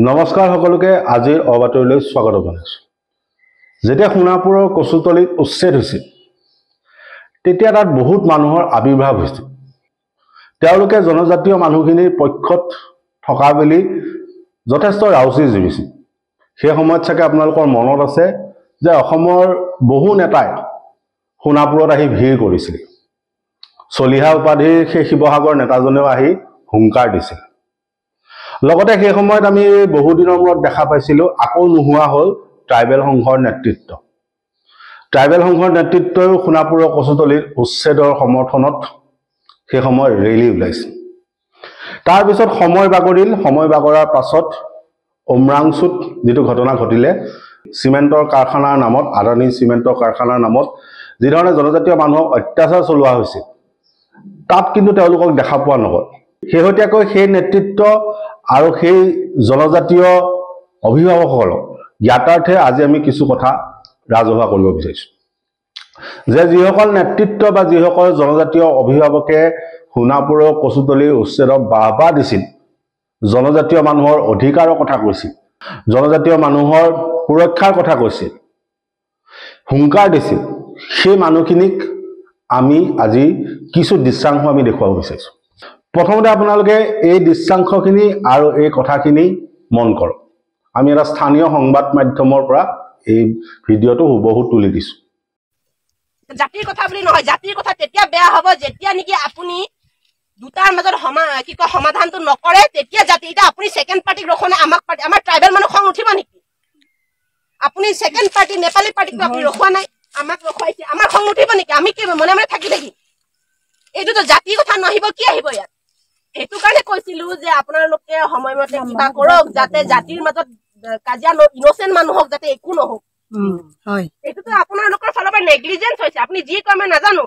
নমস্কাৰ সকলোকে আজিৰ অবাতৰিলৈ স্বাগত জনাইছো। যেতিয়া সোণাপুৰৰ কচুতলিত উচ্ছেদ হৈছিল তেতিয়া তাত বহুত মানুহৰ আবিৰ্ভাৱ হৈছিল। তেওঁলোকে জনজাতীয় মানুহখিনিৰ পক্ষত থকা বুলি যথেষ্ট ৰাউচি জুৰিছিল। সেই সময়ত চাগে আপোনালোকৰ মনত আছে যে অসমৰ বহু নেতাই সোণাপুৰত আহি ভিৰ কৰিছিল। চলিহা উপাধিৰ সেই শিৱসাগৰ নেতাজনেও আহি হুংকাৰ দিছিল। লগতে সেই সময়ত আমি বহুদিনৰ মূৰত দেখা পাইছিলোঁ আকৌ নোহোৱা হ'ল ট্ৰাইবেল সংঘৰ নেতৃত্ব। ট্ৰাইবেল সংঘৰ নেতৃত্বও সোণাপুৰৰ কচুতলিত উচ্ছেদৰ সমৰ্থনত সেই সময়ত ৰেলী ওলাইছিল। তাৰপিছত সময় বাগৰিল। সময় বাগৰাৰ পাছত উমৰাংচুত যিটো ঘটনা ঘটিলে, চিমেণ্টৰ কাৰখানাৰ নামত, আদানী চিমেণ্টৰ কাৰখানাৰ নামত যিধৰণে জনজাতীয় মানুহক অত্যাচাৰ চলোৱা হৈছিল, তাত কিন্তু তেওঁলোকক দেখা পোৱা নগ'ল। শেহতীয়াকৈ সেই নেতৃত্ব আৰু সেই জনজাতীয় অভিভাৱকসকলক জ্ঞাতাৰ্থে আজি আমি কিছু কথা ৰাজহুৱা কৰিব বিচাৰিছোঁ যে যিসকল নেতৃত্ব বা যিসকল জনজাতীয় অভিভাৱকে সোণাপুৰৰ কচুতলিৰ উচ্ছেদক বাহবা দিছিল, জনজাতীয় মানুহৰ অধিকাৰৰ কথা কৈছিল, জনজাতীয় মানুহৰ সুৰক্ষাৰ কথা কৈছিল, হুংকাৰ দিছিল, সেই মানুহখিনিক আমি আজি কিছু দৃশ্যাংশ আমি দেখুৱাব বিচাৰিছোঁ। প্ৰথমতে আপোনালোকে এই দৃশ্যাংশখিনি আৰু এই কথাখিনি মন কৰক। আমি এটা স্থানীয় সংবাদ মাধ্যমৰ পৰা এই ভিডিঅ'টো হুবহু তুলি দিছোঁ। জাতিৰ কথা বুলি নহয়, জাতিৰ কথা তেতিয়া বেয়া হ'ব যেতিয়া নেকি আপুনি দুটাৰ মাজত সমাধানটো নকৰে, তেতিয়া জাতি। এতিয়া আপুনি ছেকেণ্ড পাৰ্টিক ৰখোনে আমাক পাৰ্টি, আমাৰ ট্ৰাইবেল মানুহ খং উঠিব নেকি? আপুনি ছেকেণ্ড পাৰ্টি নেপালী পাৰ্টিকটো আপুনি ৰখোৱা নাই, আমাক ৰখুৱাইছে, আমাৰ খং উঠিব নেকি? আমি কি মনে মনে থাকি এইটোতো জাতিৰ কথা নাহিব, কি আহিব ইয়াত? সেইটো কাৰণে কৈছিলো যে আপোনালোকে সময়মতে কিবা কৰক যাতে জাতিৰ মাজত কাজিয়া ইনচেণ্ট মানুহক যাতে একো নহওক। এইটোতো আপোনালোকৰ ফালৰ পৰা নেগলিজেঞ্চ হৈছে। আপুনি যি কয় মই নাজানো,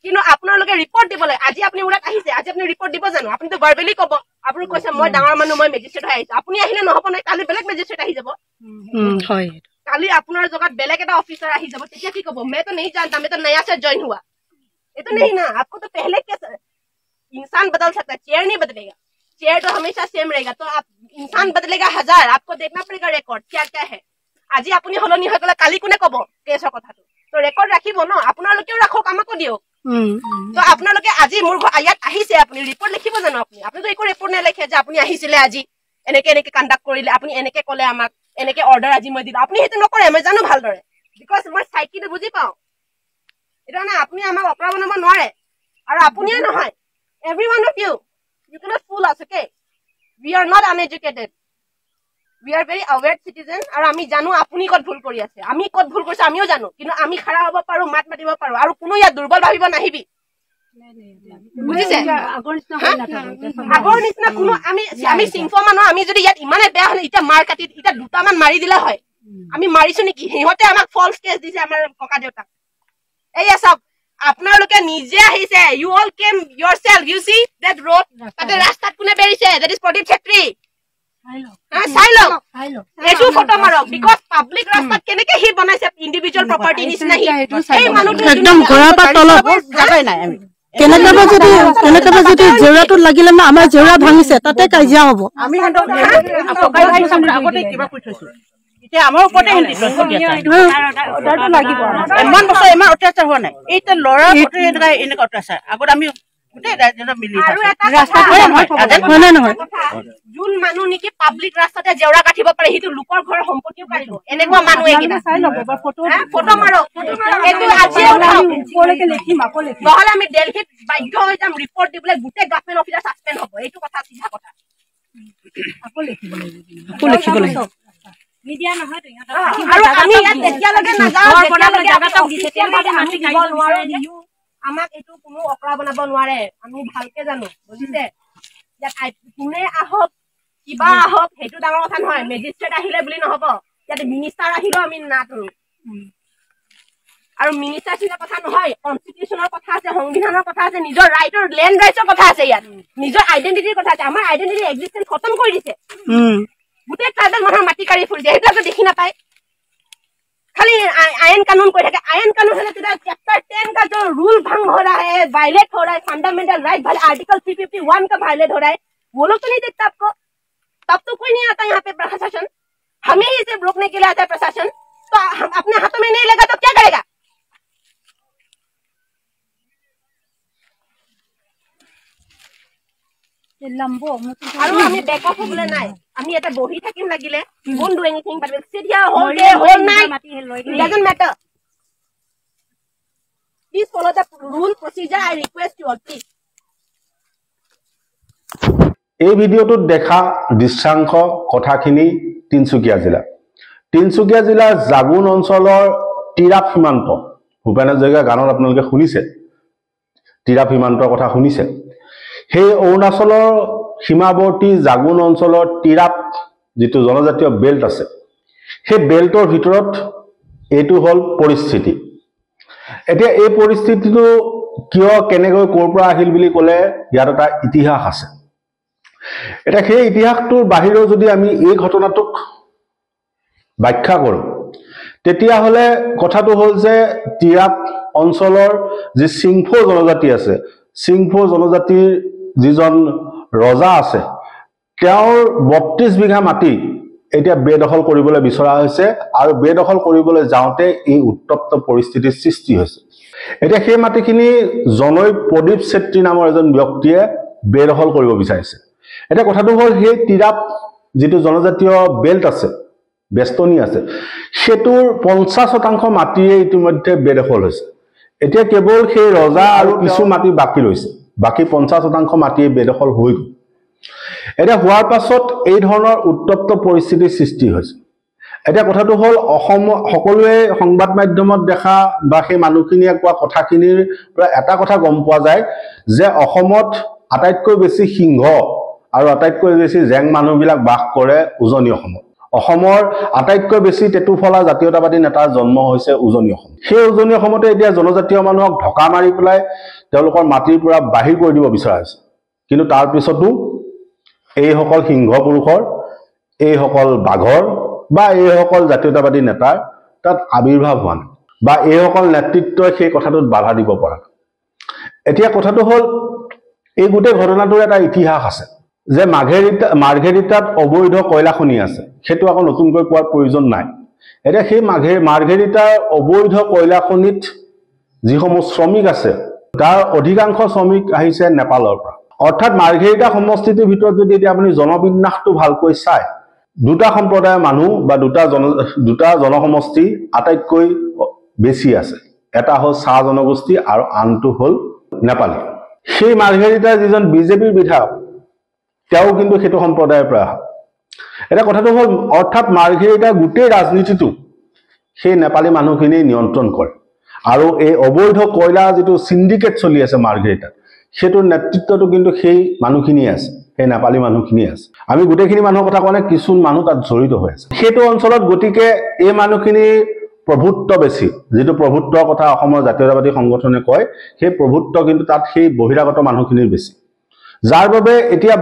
কিন্তু আপোনালোকে ৰিপৰ্ট দিব লাগে। আজি আপুনি ওলাই আহিছে, আজি আপুনি ৰিপৰ্ট দিব জানো? আপুনিতো ভাৰ্বেলি ক'ব, আপুনি কৈছে মই ডাঙৰ মানুহ, মই মেজিষ্ট্ৰেট হৈ আহিছো। আপুনি আহিলে নহ'ব নহয়, কালি বেলেগ মেজিষ্ট্ৰেট আহি যাব। কালি আপোনাৰ জেগাত বেলেগ এটা অফিচাৰ আহি যাব, তেতিয়া কি ক'ব? मैं तो नहीं जानता, मैं तो नया से ज्वाइन हुआ। ये तो नहीं ना, आपको तो पहले क्या इंसान बदल सकता है, चेयर नहीं बदलेगा। चेयर तो हमेशा सेम रहेगा। तो आप इंसान बदलेगा 1000, आपको देखना पड़ेगा रेकॉर्ड क्या क्या है। আজি আপুনি হলনি হৈ গ'লে কালি কোনে ক'ব কেছৰ কথাটো? তো ৰেকৰ্ড ৰাখিব ন, আপোনালোকেও ৰাখক, আমাকো দিয়ক। তো আপোনালোকে আজি মোৰ ইয়াত আহিছে, আপুনি ৰিপৰ্ট লিখিব জানো? আপুনিতো একো ৰিপৰ্ট নেলিখে যে আপুনি আহিছিলে আজি এনেকে এনেকে কণ্ডাক্ট কৰিলে, আপুনি এনেকে ক'লে আমাক, এনেকে অৰ্ডাৰ আজি মই দিলো। আপুনি সেইটো নকৰে, মই জানো ভালদৰে, বিকজ মই চাইকিটো বুজি পাওঁ। এটা না আপুনি আমাক অপৰাধ বনাব নোৱাৰে, আৰু আপুনিয়ে নহয়, every one of you cannot fool us, okay? We are not uneducated, we are very aware citizen, আৰু আমি জানো আপুনি ক'ত ভুল কৰি আছে, আমি ক'ত ভুল কৰিছে আমিও জানো, কিন্তু আমি খাৰা হ'ব পাৰো, মাত মাতিব পাৰো, আৰু কোনো ইয়াত দুৰ্বল ভাবিব নাহিবি, বুজিছে? আগৰ নিচিনা কোনো আমি সিংহ মানুহ, আমি যদি ইয়াত ইমানে বেয়া হলে এতিয়া মাৰ কাটি এতিয়া দুটামান মাৰি দিলে হয়, আমি মাৰিছো নেকি? সিহঁতে আমাক ফলছ কেছ দিছে, আমাৰ ককা দেউতাক। এইয়া চাওক, আপোনালোকে নিজে আহিছে, you all came yourself, you see that road, তাতে ৰাস্তাত কোনে বেৰিছে? that is Pradip Chhetri. চাই লওক, এইটো ফটো মাৰক, বিকজ পাব্লিক ৰাস্তাত কেনেকে সি বনাইছে ইণ্ডিভিজুৱেল প্ৰপাৰ্টি নিচিনা। সেই মানুহটো একদম ঘৰৰ পৰা তলত যাবই নাই। আমি কেনেকৈ যদি জেউৰাটো লাগিলে না আমাৰ জেউৰা ভাঙিছে, তাতে কাজিয়া হ'ব। আমি আগতে কিবা কৈ থৈছো, এতিয়া আমাৰ ওপৰতে লাগিব। ইমান বছৰ ইমান অত্যাচাৰ হোৱা নাই, এইটো ল'ৰা এনেকুৱা অত্যাচাৰ। আগত আমি যোন মানুহ নেকি পাব্লিক ৰাস্তাতে জেউৰা কাটিব পাৰে, সেইটো লোকৰ ঘৰৰ সম্পত্তিও কাটিব, এনেকুৱা মানুহ ফটো মাৰক। নহলে আমি দিল্লীত বাধ্য হৈ যাম ৰিপৰ্ট দিবলৈ, গোটেই গভৰ্ণমেণ্ট অফিচাৰ ছাছপেণ্ড হ'ব। এইটো কথা চিধা কথা। আকৌ লিখিব লাগিব। আমাক এইটো কোনো অপৰাধ বনাব নোৱাৰে, আমি ভালকে জানো, বুজিছে? ইয়াত কোনে আহক কিবা আহক সেইটো ডাঙৰ কথা নহয়। মেজিষ্ট্ৰেট আহিলে বুলি নহব, ইয়াতে মিনিষ্টাৰ আহিলেও আমি নাকৰো। আৰু মিনিষ্টাৰ চিন্তা কথা নহয়, কনষ্টিটিউচনৰ কথা আছে, সংবিধানৰ কথা আছে, নিজৰ ৰাইটৰ লেণ্ড ৰাইটৰ কথা আছে, ইয়াত নিজৰ আইডেণ্টিটিৰ কথা আছে। আমাৰ আইডেণ্টিটি এক্সিষ্টেন্স খতম কৰি দিছে। গোটেই ট্ৰাইবেল মানুহৰ মাটি কাঢ়ি ফুৰিছে, সেইবিলাকতো দেখি নাপায়। खाली आयन कानून कोई है, आयन कानून है तो चैप्टर 10 का जो रूल भंग हो रहा है, वायलेट हो रहा है, फंडामेंटल राइट आर्टिकल 351 का वायलेट हो रहा है, वो लोग तो नहीं देखता आपको। तब तो कोई नहीं आता यहाँ पे प्रशासन, हमें ही सिर्फ रोकने के लिए आता है प्रशासन, तो हम अपने हाथों में नहीं लेगा तो क्या करेगा? আৰু আমি বেক অফ হ'বলৈ নাই, আমি এটা বহি থাকিম লাগিলে, we won't do anything, but we'll sit here whole day, whole night, it doesn't matter. Please follow the rule procedure, I request you all, please. এই ভিডিঅ'টোত দেখা দৃশ্যাংশ কথাখিনি তিনিচুকীয়া জিলাৰ জাগুন অঞ্চলৰ টিৰাপ সীমান্ত, ভূপেন হাজৰিকাৰ গানত আপোনালোকে শুনিছে, টিৰাপ সীমান্তৰ কথা শুনিছে। সেই অৰুণাচলৰ সীমাৱৰ্তী জাগুন অঞ্চলৰ টিৰাপ যিটো জনজাতীয় বেল্ট আছে, সেই বেল্টৰ ভিতৰত এইটো হ'ল পৰিস্থিতি। এতিয়া এই পৰিস্থিতিটো কিয় কেনেকৈ ক'ৰ পৰা আহিল বুলি ক'লে ইয়াত এটা ইতিহাস আছে। এটা সেই ইতিহাসটোৰ বাহিৰেও যদি আমি এই ঘটনাটোক ব্যাখ্যা কৰোঁ, তেতিয়াহ'লে কথাটো হ'ল যে টিৰাপ অঞ্চলৰ যি চিংফো জনজাতি আছে, চিংফো জনজাতিৰ যিজন ৰজা আছে, তেওঁৰ ৩২ বিঘা মাটি এতিয়া বেদখল কৰিবলৈ বিচৰা হৈছে, আৰু বেদখল কৰিবলৈ যাওঁতে এই উত্তপ্ত পৰিস্থিতিৰ সৃষ্টি হৈছে। এতিয়া সেই মাটিখিনি জনৈ প্ৰদীপ চেত্ৰী নামৰ এজন ব্যক্তিয়ে বেদখল কৰিব বিচাৰিছে। এতিয়া কথাটো হ'ল সেই টিৰাপ যিটো জনজাতীয় বেল্ট আছে, বেষ্টনী আছে, সেইটোৰ ৫০% মাটিয়ে ইতিমধ্যে বেদখল হৈছে। এতিয়া কেৱল সেই ৰজা আৰু কিছু মাটি বাকী ৰৈছে, বাকী ৫০% মাটিয়ে বেদখল হৈ গ'ল। এতিয়া হোৱাৰ পাছত এই ধৰণৰ উত্তপ্ত পৰিস্থিতিৰ সৃষ্টি হৈছে। এতিয়া কথাটো হ'ল অসম সকলোৱে সংবাদ মাধ্যমত দেখা বা সেই মানুহখিনিয়ে কোৱা কথাখিনিৰ পৰা এটা কথা গম পোৱা যায় যে অসমত আটাইতকৈ বেছি সিংহ আৰু আটাইতকৈ বেছি জেং মানুহবিলাক বাস কৰে উজনি অসমত। অসমৰ আটাইতকৈ বেছি টেটুফলা জাতীয়তাবাদী নেতাৰ জন্ম হৈছে উজনি অসম। সেই উজনি অসমতে এতিয়া জনজাতীয় মানুহক ঢকা মাৰি পেলাই তেওঁলোকৰ মাটিৰ পৰা বাহিৰ কৰি দিব বিচৰা হৈছে। কিন্তু তাৰ পিছতো এইসকল সিংহ পুৰুষৰ, এইসকল বাঘৰ বা এইসকল জাতীয়তাবাদী নেতাৰ তাত আবিৰ্ভাৱ হোৱা নাই, বা এইসকল নেতৃত্বই সেই কথাটোত বাধা দিব পৰা নাই। এতিয়া কথাটো হ'ল এই গোটেই ঘটনাটোৰ এটা ইতিহাস আছে যে মাৰ্ঘেৰিটাত অবৈধ কয়লা খনি আছে, সেইটো আকৌ নতুনকৈ কোৱাৰ প্ৰয়োজন নাই। এতিয়া সেই মাৰ্ঘেৰিটাৰ অবৈধ কয়লা খনিত যিসমূহ শ্ৰমিক আছে, তাৰ অধিকাংশ শ্ৰমিক আহিছে নেপালৰ পৰা। অৰ্থাৎ মাৰ্ঘেৰিটা সমষ্টিটোৰ ভিতৰত যদি এতিয়া আপুনি জনবিন্যাসটো ভালকৈ চায়, দুটা সম্প্ৰদায়ৰ মানুহ বা দুটা জনসমষ্টি আটাইতকৈ বেছি আছে। এটা হ'ল চাহ জনগোষ্ঠী আৰু আনটো হ'ল নেপালী। সেই মাৰ্ঘেৰিটাৰ যিজন বিজেপিৰ বিধায়ক, তেওঁ কিন্তু সেইটো সম্প্ৰদায়ৰ পৰা অহা। এটা কথাটো হ'ল অৰ্থাৎ মাৰ্ঘেৰিটাৰ গোটেই ৰাজনীতিটো সেই নেপালী মানুহখিনিয়ে নিয়ন্ত্ৰণ কৰে, আৰু এই অবৈধ কয়লা যিটো চিণ্ডিকেট চলি আছে মাৰ্ঘেৰিটাত, সেইটোৰ নেতৃত্বটো কিন্তু সেই মানুহখিনিয়ে আছে, সেই নেপালী মানুহখিনিয়ে আছে। আমি গোটেইখিনি মানুহৰ কথা কোৱা নাই, কিছু মানুহ তাত জড়িত হৈ আছে সেইটো অঞ্চলত। গতিকে এই মানুহখিনিৰ প্ৰভুত্ব বেছি, যিটো প্ৰভুত্বৰ কথা অসমৰ জাতীয়তাবাদী সংগঠনে কয়, সেই প্ৰভুত্ব কিন্তু তাত সেই বহিৰাগত মানুহখিনিৰ বেছি, যাৰ বাবে এতিয়া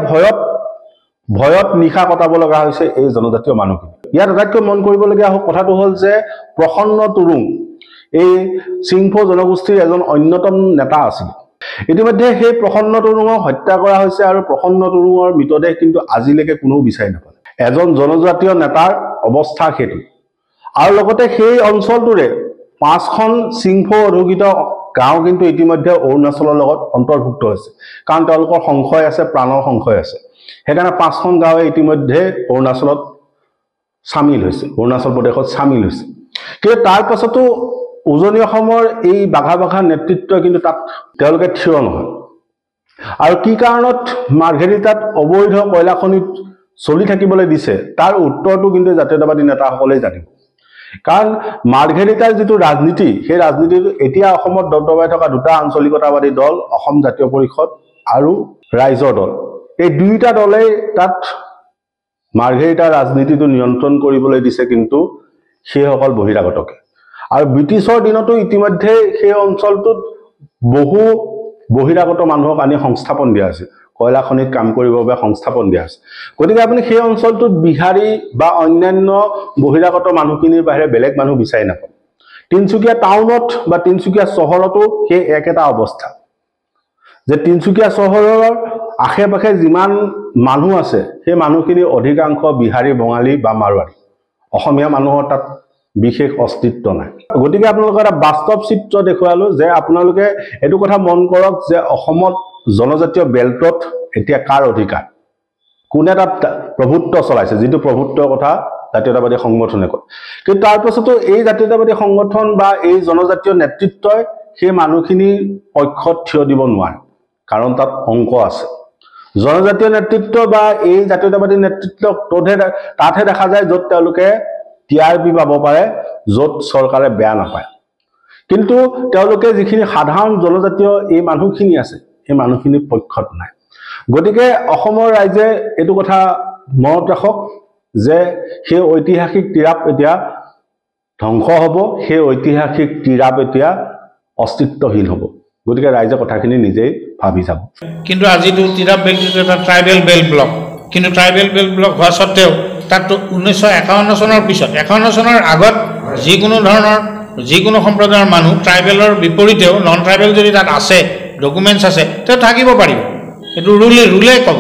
ভয়ত নিশা কটাব লগা হৈছে এই জনজাতীয় মানুহখিনি। ইয়াত আটাইতকৈ মন কৰিবলগীয়া কথাটো হ'ল যে প্ৰসন্ন তুৰুং এই চিংফো জনগোষ্ঠীৰ এজন অন্যতম নেতা আছিল। ইতিমধ্যে সেই প্ৰসন্ন তুৰুঙক হত্যা কৰা হৈছে, আৰু প্ৰসন্ন তুৰুঙৰ মৃতদেহ কিন্তু আজিলৈকে কোনেও বিচাৰি নাপালে। এজন জনজাতীয় নেতাৰ অৱস্থা সেইটো। আৰু লগতে সেই অঞ্চলটোৰে 5খন চিংফো অধিকৃত গাঁও কিন্তু ইতিমধ্যে অৰুণাচলৰ লগত অন্তৰ্ভুক্ত হৈছে, কাৰণ তেওঁলোকৰ সংশয় আছে, প্ৰাণৰ সংশয় আছে। সেইকাৰণে 5খন গাঁৱে ইতিমধ্যে অৰুণাচলত চামিল হৈছে, অৰুণাচল প্ৰদেশত চামিল হৈছে। কিন্তু তাৰ পাছতো উজনি অসমৰ এই বাঘা নেতৃত্বই কিন্তু তাত তেওঁলোকে থিয় নহয়। আৰু কি কাৰণত মাৰ্ঘেৰিটাত অবৈধ কয়লা খনিত চলি থাকিবলৈ দিছে, তাৰ উত্তৰটো কিন্তু জাতীয়তাবাদী নেতাসকলেই জানিব। কাৰণ মাৰ্ঘেৰিটাৰ যিটো ৰাজনীতি, সেই ৰাজনীতিটো এতিয়া অসমত দবদবাই থকা দুটা আঞ্চলিকতাবাদী দল, অসম জাতীয় পৰিষদ আৰু ৰাইজৰ দল, এই দুয়োটা দলেই তাত মাৰ্ঘেৰিটাৰ ৰাজনীতিটো নিয়ন্ত্ৰণ কৰিবলৈ দিছে কিন্তু সেইসকল বহিৰাগতকে। আৰু ব্ৰিটিছৰ দিনতো ইতিমধ্যে সেই অঞ্চলটোত বহু বহিৰাগত মানুহক আনি সংস্থাপন দিয়া হৈছে, কয়লা খনিত কাম কৰিবৰ বাবে সংস্থাপন দিয়া হৈছে। গতিকে আপুনি সেই অঞ্চলটোত বিহাৰী বা অন্যান্য বহিৰাগত মানুহখিনিৰ বাহিৰে বেলেগ মানুহ বিচাৰি নাপায়। তিনিচুকীয়া টাউনত বা তিনিচুকীয়া চহৰতো সেই একেটা অৱস্থা, যে তিনিচুকীয়া চহৰৰ আশে পাশে যিমান মানুহ আছে সেই মানুহখিনি অধিকাংশ বিহাৰী বঙালী বা মাৰোৱাৰী অসমীয়া মানুহৰ তাত বিশেষ অস্তিত্ব নাই গতিকে আপোনালোকে এটা বাস্তৱ চিত্ৰ দেখুৱালো যে আপোনালোকে এইটো কথা মন কৰক যে অসমত জনজাতীয় বেল্টত এতিয়া কাৰ অধিকাৰ কোনে তাত প্ৰভুত্ব চলাইছে যিটো প্ৰভুত্বৰ কথা জাতীয়তাবাদী সংগঠনে কয় কিন্তু তাৰ পাছতো এই জাতীয়তাবাদী সংগঠন বা এই জনজাতীয় নেতৃত্বই সেই মানুহখিনি পক্ষত থিয় দিব নোৱাৰে কাৰণ তাত অংক আছে জনজাতীয় নেতৃত্ব বা এই জাতীয়তাবাদী নেতৃত্ব তাতহে দেখা যায় য'ত তেওঁলোকে টিআৰপি পাব পাৰে য'ত চৰকাৰে বেয়া নাপায় কিন্তু তেওঁলোকে যিখিনি সাধাৰণ জনজাতীয় এই মানুহখিনি আছে সেই মানুহখিনিৰ পক্ষত নাই গতিকে অসমৰ ৰাইজে এইটো কথা মনত ৰাখক যে সেই ঐতিহাসিক টিৰাপ এতিয়া ধ্বংস হ'ব সেই ঐতিহাসিক টিৰাপ এতিয়া অস্তিত্বহীন হ'ব গতিকে ৰাইজে কথাখিনি নিজেই ভাবি যাব কিন্তু আজিতো টিৰাপ বেল্টটো এটা ট্ৰাইবেল বেল্ট ব্লক কিন্তু ট্ৰাইবেল বেল্ট ব্লক হোৱা সত্ত্বেও তাত 1951 চনৰ পিছত 51 চনৰ আগত যিকোনো সম্প্ৰদায়ৰ মানুহ ট্ৰাইবেলৰ বিপৰীতেও নন ট্ৰাইবেল যদি তাত আছে ডকুমেণ্টছ আছে তেওঁ থাকিব পাৰিব এইটো ৰুলে ক'ব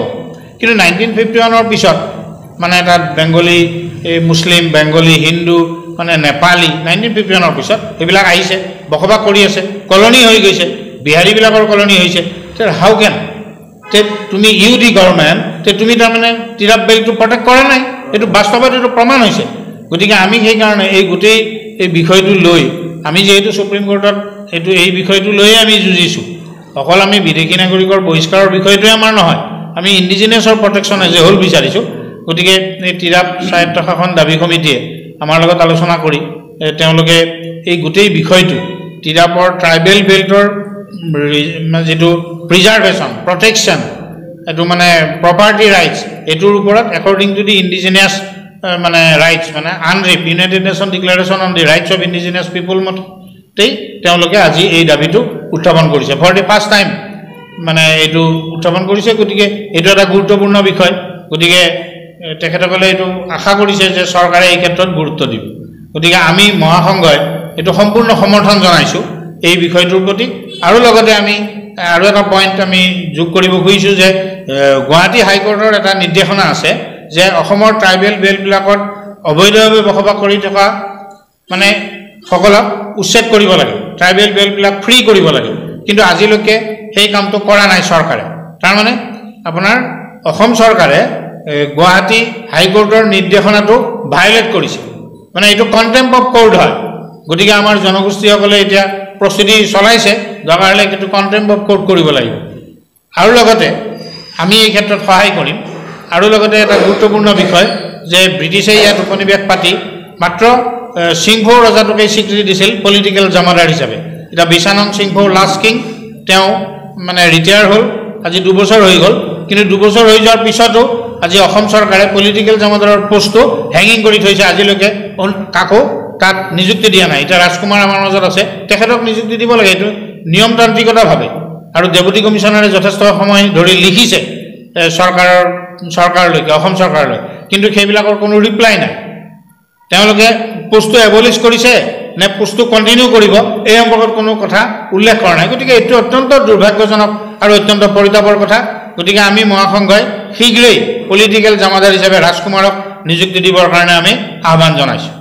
কিন্তু 1951 পিছত মানে তাত বেংগলী মুছলিম বেংগলী হিন্দু মানে নেপালী 1951 পিছত এইবিলাক আহিছে বসবাস কৰি আছে কলনি হৈ গৈছে বিহাৰীবিলাকৰ কলনি হৈছে হাউ কেন তুমি ইউডি গভৰ্ণমেণ্ট তুমি তাৰমানে টিৰাপ বেল্টটো প্ৰটেক্ট কৰা নাই এইটো বাস্তৱত এইটো প্ৰমাণ হৈছে গতিকে আমি সেইকাৰণে এই গোটেই এই বিষয়টো লৈ আমি যেহেতু সুপ্ৰিম কোৰ্টত এই বিষয়টো লৈয়ে আমি যুঁজিছোঁ অকল আমি বিদেশী নাগৰিকৰ বহিষ্কাৰৰ বিষয়টোৱে আমাৰ নহয় আমি ইণ্ডিজিনিয়াছৰ প্ৰটেকশ্যন এজ এ হোল বিচাৰিছোঁ গতিকে এই টিৰাপ স্বায়ত্তশাসন দাবী সমিতিয়ে আমাৰ লগত আলোচনা কৰি তেওঁলোকে এই গোটেই বিষয়টো টিৰাপৰ ট্ৰাইবেল বেল্টৰ যেটো প্ৰিজাৰ্ভেশ্যন প্ৰটেকশ্যন এটো মানে প্ৰপাৰ্টি ৰাইটছ এটোৰ ওপৰত একৰ্ডিং টু দি ইণ্ডিজিনিয়াছ মানে ৰাইটছ মানে UNDRIP United Nation Declaration on the Rights of Indigenous People মতেই তেওঁলোকে আজি এই দাবীটো উত্থাপন কৰিছে ফৰ দি ফাৰ্ষ্ট টাইম মানে এইটো উত্থাপন কৰিছে গতিকে এইটো এটা গুৰুত্বপূৰ্ণ বিষয় গতিকে তেখেতসকলে এইটো আশা কৰিছে যে চৰকাৰে এই ক্ষেত্ৰত গুৰুত্ব দিব গতিকে আমি মহাসংঘই এইটো সম্পূৰ্ণ সমৰ্থন জনাইছোঁ এই বিষয়টোৰ প্ৰতি আৰু লগতে আমি আৰু এটা পইণ্ট আমি যোগ কৰিব খুজিছোঁ যে গুৱাহাটী হাইকোৰ্টৰ এটা নিৰ্দেশনা আছে যে অসমৰ ট্ৰাইবেল বেল্টবিলাকত অবৈধভাৱে বসবাস কৰি থকা মানে সকলক উচ্ছেদ কৰিব লাগে ট্ৰাইবেল বেল্টবিলাক ফ্ৰী কৰিব লাগে কিন্তু আজিলৈকে সেই কামটো কৰা নাই চৰকাৰে তাৰমানে আপোনাৰ অসম চৰকাৰে গুৱাহাটী হাইকোৰ্টৰ নিৰ্দেশনাটো ভায়োলেট কৰিছে মানে এইটো কণ্টেম্প অফ কোৰ্ট হয় গতিকে আমাৰ জনগোষ্ঠীসকলে এতিয়া প্ৰস্তুতি চলাইছে দৰকাৰ কিন্তু কণ্টেম্প অফ কোৰ্ট কৰিব লাগিব আৰু লগতে আমি এই ক্ষেত্ৰত সহায় কৰিম আৰু লগতে এটা গুৰুত্বপূৰ্ণ বিষয় যে ব্ৰিটিছে ইয়াত উপনিবেশ পাতি মাত্ৰ সিংভৌ ৰজাটোকে স্বীকৃতি দিছিল পলিটিকেল জমাদাৰ হিচাপে এটা বিশানং সিংভৌ লাষ্ট কিং তেওঁ মানে ৰিটায়াৰ হ'ল আজি 2 বছৰ হৈ গ'ল কিন্তু 2 বছৰ হৈ যোৱাৰ পিছতো আজি অসম চৰকাৰে পলিটিকেল জমাদাৰৰ পোষ্টটো হেঙিং কৰি থৈছে আজিলৈকে কাকো তাত নিযুক্তি দিয়া নাই এটা ৰাজকুমাৰ আমাৰ মাজত আছে তেখেতক নিযুক্তি দিব লাগে এইটো নিয়মতান্ত্ৰিকতাভাৱে আৰু ডেপুটি কমিশনাৰে যথেষ্ট সময় ধৰি লিখিছে চৰকাৰলৈকে অসম চৰকাৰলৈ কিন্তু সেইবিলাকৰ কোনো ৰিপ্লাই নাই তেওঁলোকে পোষ্টটো এবলিছ কৰিছে নে পোষ্টটো কণ্টিনিউ কৰিব এই সম্পৰ্কত কোনো কথা উল্লেখ কৰা নাই গতিকে এইটো অত্যন্ত দুৰ্ভাগ্যজনক আৰু অত্যন্ত পৰিতাপৰ কথা গতিকে আমি মহাসংঘই শীঘ্ৰেই পলিটিকেল জমাদাৰ হিচাপে ৰাজকুমাৰক নিযুক্তি দিবৰ কাৰণে আমি আহ্বান জনাইছোঁ